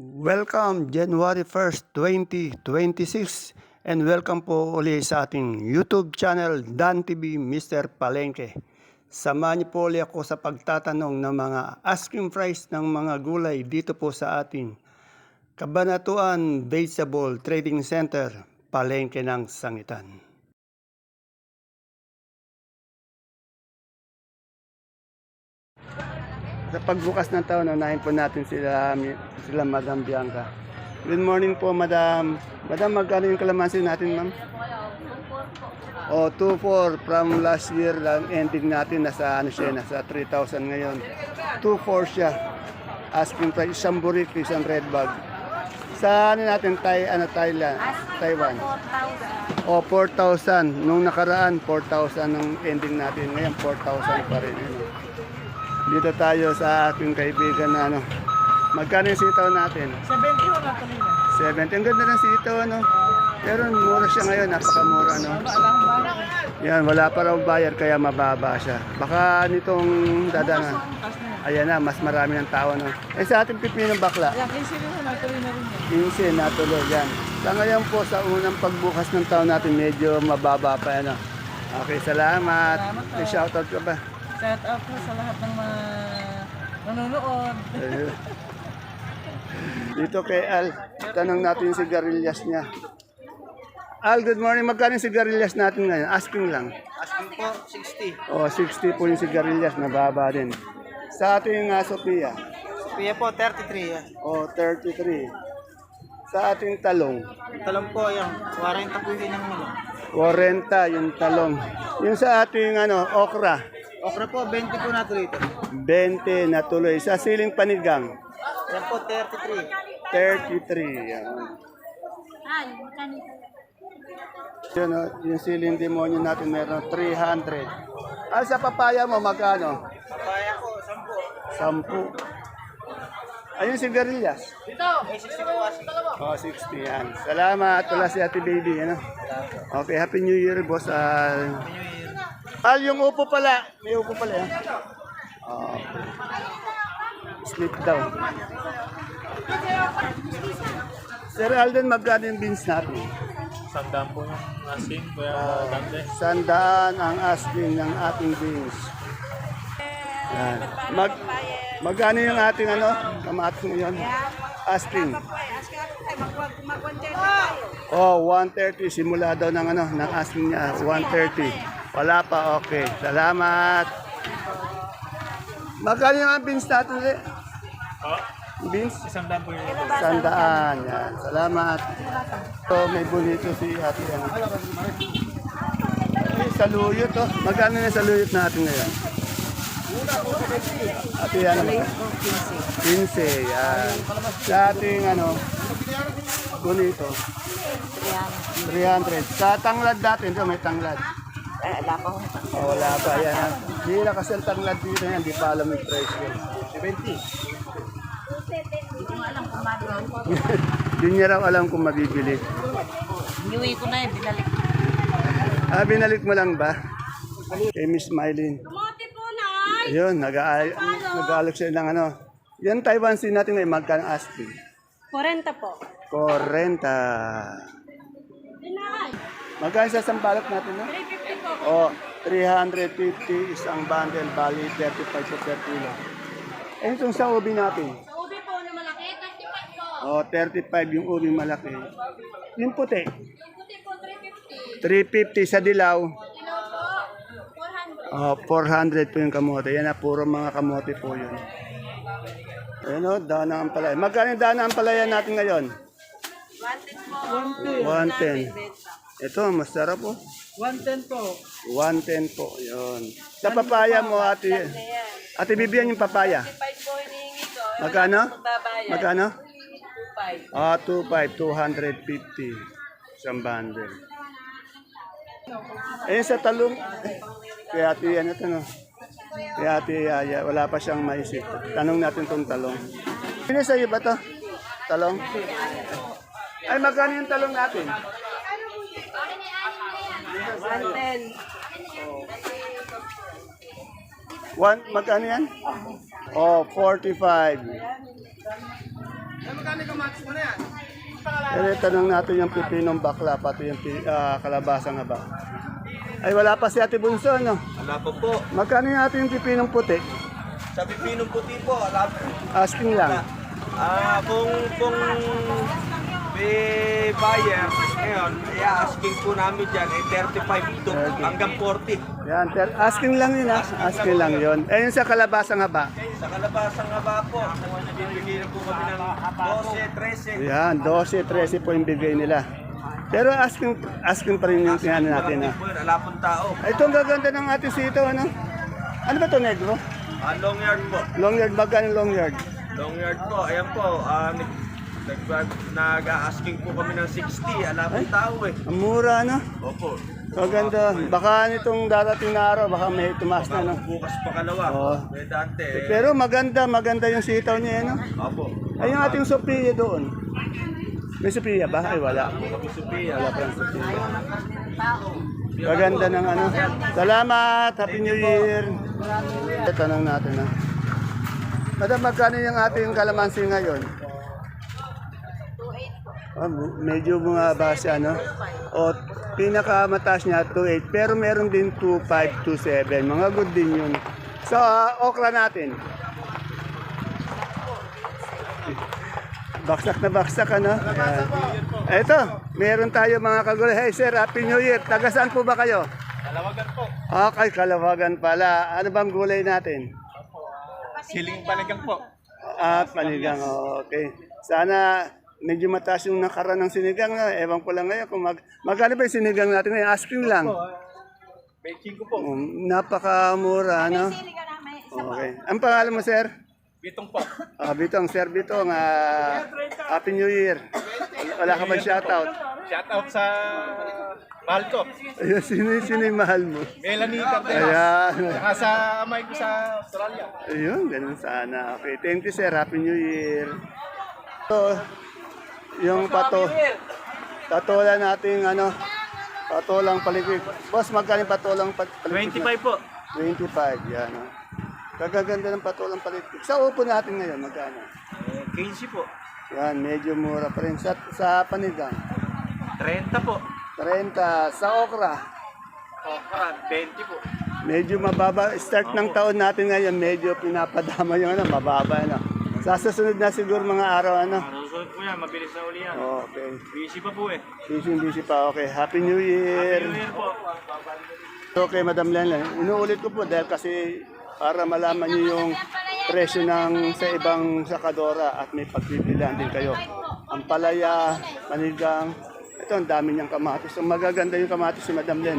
Welcome January 1st, 2026 and welcome po ulit sa ating YouTube channel Dan TV Mr. Palengke. Samahan niyo po ulit ako sa pagtatanong ng mga asking price ng mga gulay dito po sa ating Kabanatuan Vegetable Trading Center, Palengke ng Sangitan. Sa pagbukas ng taon, unahin po natin sila Madam Bianca. Good morning po, Madam. Madam, magkano yung kalamansi natin, ma'am? O, 2.4 from last year lang ending natin, nasa 3,000 ngayon. 2.4 siya. Asking price, isang burrito, isang red bag. Sa natin, Thailand, Taiwan. O, 4,000. Nung nakaraan, 4,000 nung ending natin. Ngayon, 4,000 pa rin. Dito tayo sa ating kaibigan na magkano yung sitaw natin? 70 ho na kanina. 70. Ang ganda ng sitaw, Pero mura siya ngayon, napakamura, Yan, wala pa raw bayar, kaya mababa siya. Baka nitong dadana. Ayan na, mas marami ng tao, sa ating pipinong bakla. Yan, 15 rin ho, natuloy na rin yan. 15, natuloy yan. Sa ngayon po, sa unang pagbukas ng taon natin, medyo mababa pa, Okay, salamat. May shoutout ka ba? Shout out po sa lahat ng mga nanonood. Dito kay Al, tanong natin yung sigarilyas niya. Al, good morning. Magkano yung sigarilyas natin ngayon? Asking lang. Asking po, 60. O, 60 po yung sigarilyas. Nababa din. Sa ating Sophia. Sophia po, 33. Yan. O, 33. Sa ating talong. Talong po, yan. 40 po yun ang mga. 40 yung talong. Yung sa ating okra. Okra po, 20 po na ito rito. 20 na tuloy. Sa siling panigang. Yan po, 33. 33. Yan. Yun, yung siling demonyo natin meron 300. Sa papaya mo, magkano? Kaya ko, 10. Ayun sigarilyas. Dito! May 60 po kasi. Oh, 60 yan. Salamat. Wala si Ate Baby. Okay, Happy New Year, boss. Yung upo pala. May upo pala yan. Oh. Sleep daw. Sir Alden, magkano yung beans natin? Sandaan po yung asking, Kuya Dante. 100 ang asking ng ating beans. Yan. Magkano yung ating kamatis ngayon? Asking. Oh, 130. Simula daw ng asking niya. 130. Wala pa, okay. Salamat. Magkano yung beans natin ulit? Beans? Sandaan po yung 100. Yan. Salamat. So, may bonito si ate. Saluyot, Magkano na saluyot natin ngayon? Ate, 15. Yan. Sa ating, bonito. 300. Sa tanglad natin, may tanglad. Wala pa ho. Wala pa, yan. Hindi na kasi ang tanglad dito yan, hindi pa alam yung price ko. 70. Hindi niya raw alam kung mabibili. Iuwi ko na binalik. Binalik mo lang ba? Kay Miss Mylene. Kamote po, Nay! Ayun, nag-aalok siya ng Yan Taiwan Sea natin ngayon, magkano asking? 40 po. 40. Nay! Magkano sa sambalak natin, 350 po. O, 350 isang bundle, bali 35 per kilo. Itong sa ubi natin. Sa ubi po na malaki, 35 po. O, 35 yung ubi malaki. Yung puti, Yung puti po, 350. 350 sa dilaw. Kilo po, 400. 400 po yung kamote. Yan na, puro mga kamote po yun. Ayun dana ang palaya. Magkano yung dana ang palaya natin ngayon? 110. Ito, masarap po. 110 po. 110 po, yun. Sa papaya mo, ate. Ate, bibigyan yung papaya. 5 po hinihingi ko. Magkano? Magbabayad. Magkano? 5. 250. Isang bundle. Sa talong. Kaya ate, Kaya ate, wala pa siyang maisip. Tanong natin tong talong. Sino sa iyo ba to? Talong? Ay, magkano yung talong natin? 110. Magkano yan? 45. Pero tanong natin yung pipinong bakla, pati yung kalabasa nga ba. Ay, wala pa si Ate Bunso, no? Wala po po. Magkano yung ating pipinong puti? Sa pipinong puti po, wala po. Asking lang. Kung may buyer, ngayon, asking po namin dyan ay 35 to hanggang 40. Yan, asking lang yun, ha? Asking lang yun. Eh, yung sa kalabasa nga ba? Sa kalabasang haba po, bibigyan po kami ng 12, 13. Yan, 12, 13 po yung bigay nila. Pero asking pa rin yung tingnan natin, ha? Po yun, wala pong tao. Ay, ito ang gaganda ng ating sito, ano? Ano ba ito, negro? Long yard po. Long yard, magkano long yard? Long yard po, ayan po. Nag-asking po kami ng 60, wala pong tao eh. Ang mura, no? Opo. Maganda. Baka nitong darating na araw, baka may tumaas na, no? Bukas pa kalawa. Oo. May dante eh. Pero maganda yung sitaw niya, no? Opo. Ay, yung ating Sophia doon. May Sophia ba? Ay, wala. Sophia. Wala pa yung Sophia. Maganda ng ano. Salamat! Happy New Year! Tanong natin, ha? Madam, magkano yung ating kalamansi ngayon? Medyo bumaba siya, no? O, pinakamataas niya, 2.8. Pero meron din 2.5, 2.7. Mga good din yun. So, okra natin. Baksak na baksak, ano? Ayan. Ito, meron tayo mga kagulay. Hey, sir, Happy New Year. Taga saan po ba kayo? Kalawagan po. Okay, Kalawagan pala. Ano bang gulay natin? Siling panigang po. Panigang, okay. Sana medyo mataas yung nakaraan ng sinigang. Ewan ko lang ngayon kung magkano ba yung sinigang natin ngayon? Asking lang. Baking ko po. Napakamura, ano? Okay. Ang pangalan mo, sir? Bitong po. Bitong, sir Bitong. Happy New Year. Wala ka ba shoutout? Shout out sa mahal ko. Ayun, sino yung mahal mo? Melanie Cardenas. Ayan. Saka sa amay ko sa Australia. Ayun, ganun sana. Okay, thank you, sir. Happy New Year. So, yung patola natin, ano, patolang palikpik. Boss, magkano yung patolang palikpik? 25 po. 25, yan. Oh. Kagaganda ng patolang palikpik. Sa upo natin ngayon, magkano? 15 po. Yan, medyo mura pa rin. Sa panigang, 30 po. 30. Sa okra, Okra, 20 po. medyo mababa. Start ng taon natin ngayon, medyo pinapadama yung ano, mababa. Ano. Sa susunod na siguro mga araw, ano. Susunod po yan, mabilis na uli yan. Okay. Busy pa po eh. Busy pa. Okay. Happy New Year. New Year po. Okay, Madam Lenlen. Inuulit ko po dahil kasi para malaman niyo yung presyo ng sa ibang sakadora at may pagpipilian din kayo. Ang palaya, panigang, ito ang dami niyang kamatis. Ang magaganda yung kamatis si Madam Len.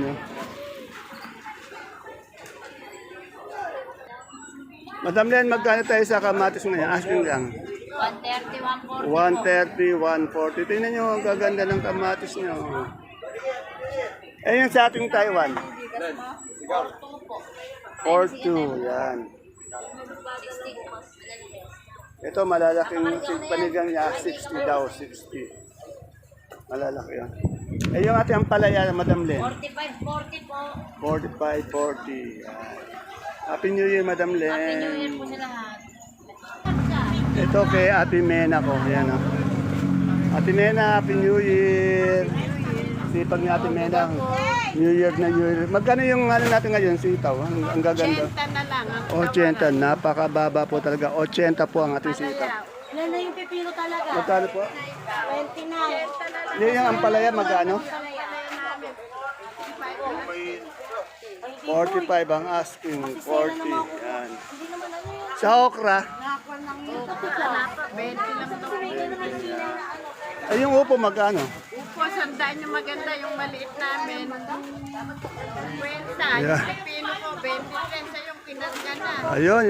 Madam Len, magkano tayo sa kamatis ngayon? Asking lang. 130, 130, 140. 140. Tingnan nyo, ang gaganda ng kamatis nyo. Eh, yung sa ating Taiwan. 42, yan. Ito, malalaking panigang niya, 60 daw, 60. Malalaki yan. Eh, yung ating ampalaya, Madam Len. 45, 40 po. 45, 40. Yan. Happy New Year, Madam Len. Happy New Year po sa lahat. Ito kay Ate Mena ko. Yan, oh. Ate Mena, Happy New Year. Sipag ni Ate Mena. New Year na New Year. Magkano yung ano natin ngayon, sitaw? Ang gaganda. 80 na lang. 80. Napakababa po talaga. 80 po ang ating sitaw. Ilan na yung pipino talaga? Magkano po? 29. Yung ampalaya, magkano? 45 ang asking. 40. Yan. Sa okra, ay yung upo magkano? Upo, sandaan yung maganda, yung maliit namin. Kwenta, Yeah. yung pipino ko, 23 sa yung kinarga na. Ayun,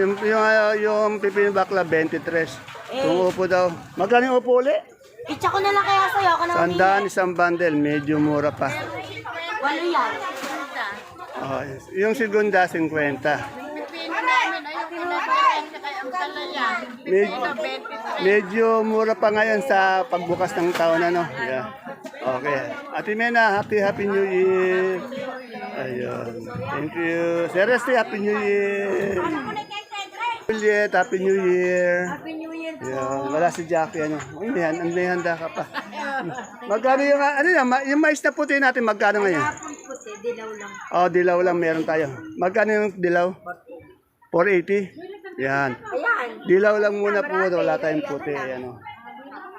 yung pipino bakla, 23. Yung upo daw. Magkano yung upo uli? Itcha ko na lang kaya sa'yo, ako na Sandaan, isang bundle. Medyo mura pa. walo yan. Oh, yung segunda, 50. Yung pipino namin, ay yung kinarga sa kaya ang palaya. Medyo, Pipino, 23. medyo mura pa ngayon sa pagbukas ng taon, ano? Yeah. Okay. Ate Mena, Happy New Year. Ayun. Thank you. Seriously, Happy New Year. Juliet, Happy New Year. Happy New Year Yun, wala si Jackie, ano. Uy, may handa ka pa. Magkano yung, ano yan, yung mais na puti natin, magkano ngayon? Puti, dilaw lang. Oh, dilaw lang meron tayo. Magkano yung dilaw? 480? Yan. Ayan. Dilaw lang muna po, wala tayong puti. Ano.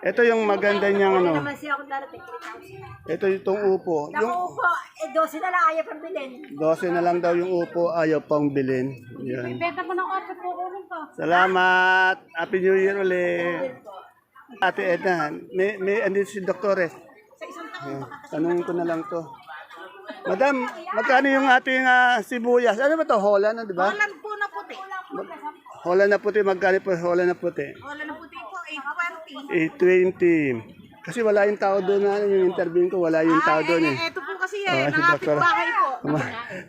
Ito yung maganda niyang, ano. Naman siya akong darating 3,000. Ito itong upo. Naku po, 12 na lang ayaw pang bilhin. 12 na lang daw yung upo, ayaw pang bilhin. Yan. Benta mo ng 8 po ulit ko. Salamat. Happy New Year ulit. Ate Edna, may andito si Doktores. Tanungin ko na lang to. Madam, magkano yung ating sibuyas? Ano ba to? Holland na, di ba? Holland po na puti. Holland na puti, magkano po Holland na puti? Holland na puti po, 820. 820. Kasi wala yung tao doon na yung interview ko, wala yung tao doon eh. Ito po kasi Oh, si Doktor. bahay po.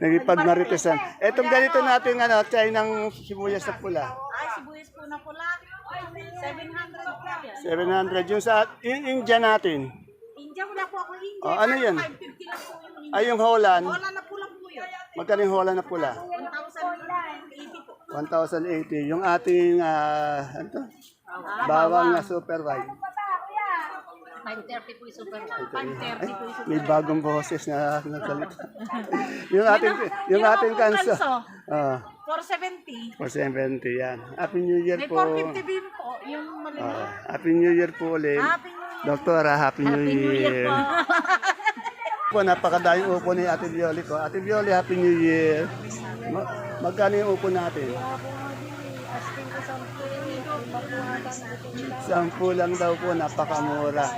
Nagipagmaritesan. Etong ganito natin chay ng sibuyas na pula. Ay, sibuyas po na pula. 700 po yan. 700 yung sa India natin. India, wala po ako India. Oh, ano yan? 550 lang po yung India. Ay yung Holland. Wala na pula po yun. Magkano yung Holland na pula? 1,080 po. 1,080. Yung ating ano to? Bawang na super white. 530 po yung super. 530 po yung super. May bagong boses na nagsalita. yung ating kanso. Ah, 470. 470 yan. Happy New Year May po. 450 din po. Yung maliliit. Happy New Year po ulit. Happy New Year. Doktora, Happy New Year. Po, napakadayong upo ni Ate Violi ko. Ate Violi, Happy New Year. Magkano yung upo natin? 10 lang daw po, napakamura.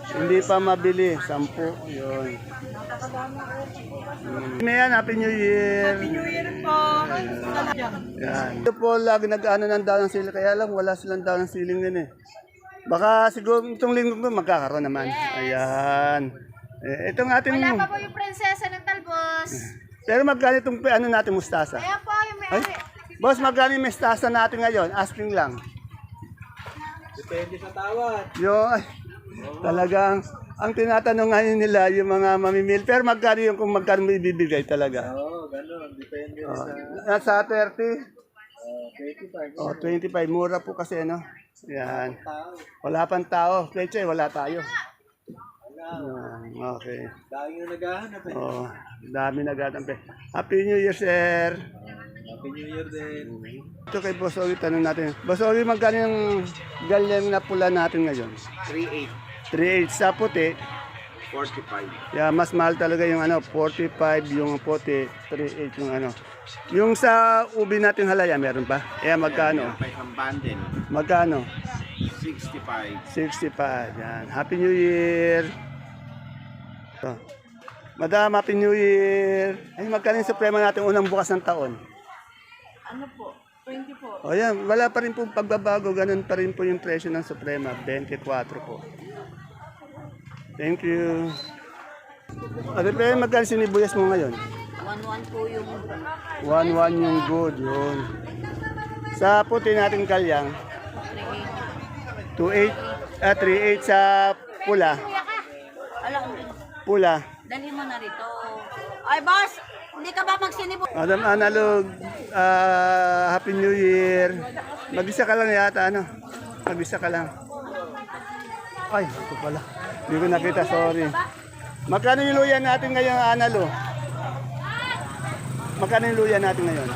Hindi pa mabili, 10. Yun. Mayan, Happy New Year. Happy New Year po. Yan. Ito po lagi nag-ano ng daw ng siling, kaya lang wala silang daw ng siling din eh. Baka siguro itong linggo ko magkakaroon naman. Ayan. Itong ating... Wala pa po yung prinsesa ng talbos. Pero magkano itong ano natin mustasa? Ayan po yung may... Ay, boss, magkano yung mustasa natin ngayon? Asking lang. Depende sa tawad. Ay, talagang, ang tinatanong ngayon nila yung mga mamimil. Pero magkano yung kung magkano mo ibibigay talaga? Oo, ganun. Depende Nasa 30? 25. Oh, 25. Mura po kasi, ano? Yan. Wala pang tao. Peche, wala tayo. Okay. Dahil yung naghahanap eh. Oh, dami naghahanap eh. Happy New Year, sir. Happy New Year din. Ito kay Boss Ogi, tanong natin. Boss Ogi, magkano yung galyang na pula natin ngayon? 3.8. 3.8 sa puti. 45. Yeah, mas mahal talaga yung ano, 45 yung puti, 3.8 yung ano. Yung sa ubi natin halaya, meron pa? Magkano? May isang bundle. Magkano? 65. 65. Yan. Happy New Year. So, Madam, Happy New Year. Ay, magkano yung suprema natin unang bukas ng taon? Ano po? 20 po. O yan, wala pa rin po pagbabago. Ganun pa rin po yung presyo ng suprema. 24 po. Thank you. Ate, pero magkano sinibuyas mo ngayon? 1-1 po yung... 1-1 yung good. Yun. Sa puti natin kalyang, 3.8 sa pula. Alam, Pula. dali mo na rito. Ay, boss! Hindi ka ba magsinibo? Madam Analog, Happy New Year. Mag-isa ka lang yata, ano? Mag-isa ka lang. Ay, ito pala. Hindi ko nakita, sorry. Magkano yung luya natin ngayon, Analo? Magkano yung luya natin ngayon?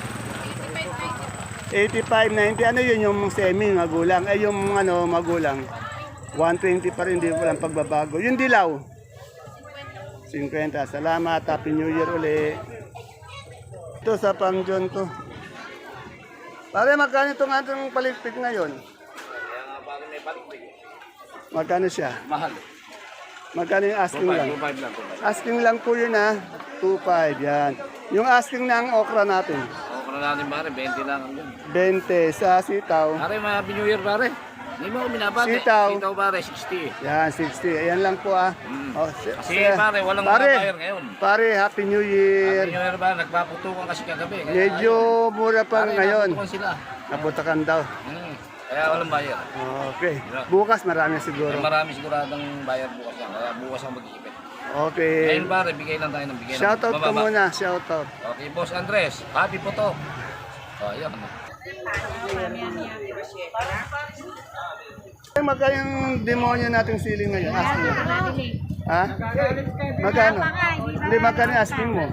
85, 90. Ano yun yung semi, magulang? Ay, yung ano, magulang. 120 pa rin, hindi ko lang pagbabago. Yung dilaw? 50. Salamat. Happy New Year uli. Ito sa Pang John to. Pare, magkano itong ating palikpik ngayon? Magkano siya? Mahal. Magkano yung asking lang? 2.5 lang. Asking lang po yun ha. 2.5 yan. Yung asking ng okra natin. Okra natin pare, 20 lang ang 20 sa sitaw. Pare, mga Happy New Year pare. Hindi mo ako binabate. Sitaw. Sitaw pare, 60. Yan, 60. Ayan lang po ah. Oh, Kasi pare, walang mga buyer ngayon. Pare, Happy New Year. Happy New Year ba? Nagpaputukan kasi kagabi. Kaya, Medyo mura pa pare, ngayon. naputukan sila. Naputakan daw. Kaya walang buyer. Okay. Bukas marami siguro. Kaya marami siguradong buyer bukas lang. Kaya bukas ang mag-iipit. Okay. Ngayon pare, bigay lang tayo ng bigay. Shoutout ka muna. Shoutout. Okay, Boss Andres. Happy po to. Oh, yan. Magkano yung demonyo nating siling ngayon? Asking mo. Ha? Magkano? Hindi, magkano yung asking mo?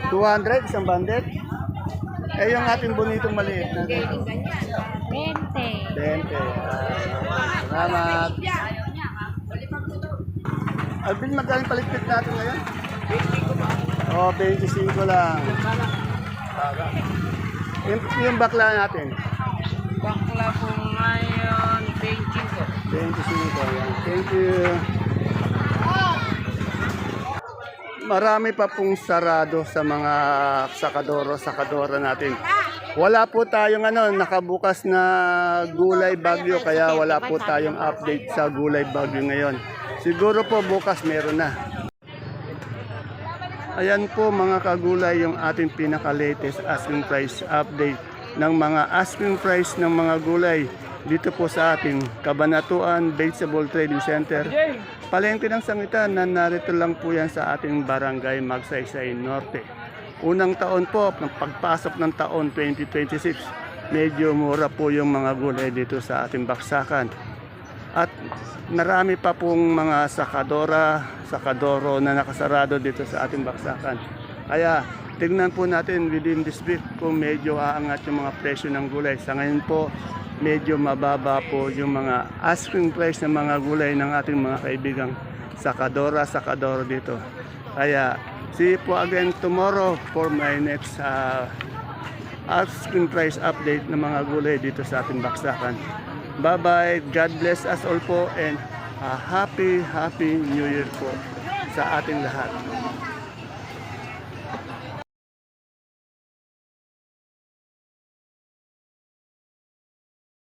200, isang bandit? Eh, yung ating bonitong maliit na. 20. 20. Salamat. Alvin, magkano yung paligpit natin ngayon? 25 lang. Yung bakla natin? Bakla po ngayon, 25. 25. Yan. Thank you. Marami pa pong sarado sa mga sakadora natin. Wala po tayong nakabukas na gulay bagyo kaya wala po tayong update sa gulay bagyo ngayon. Siguro po bukas meron na. Ayan po mga kagulay yung ating pinaka-latest asking price update ng mga asking price ng mga gulay dito po sa ating Cabanatuan Vegetable Trading Center. Palengke ng sangitan na narito lang po yan sa ating barangay Magsaysay Norte. Unang taon po, ng pagpasok ng taon 2026, medyo mura po yung mga gulay dito sa ating baksakan. At marami pa pong mga sakadoro na nakasarado dito sa ating baksakan. Kaya tignan po natin within this week kung medyo aangat yung mga presyo ng gulay. Sa ngayon po, medyo mababa po yung mga asking price ng mga gulay ng ating mga kaibigang sakadoro dito. Kaya see you po again tomorrow for my next asking price update ng mga gulay dito sa ating baksakan. Bye-bye. God bless us all po and happy New Year po sa ating lahat.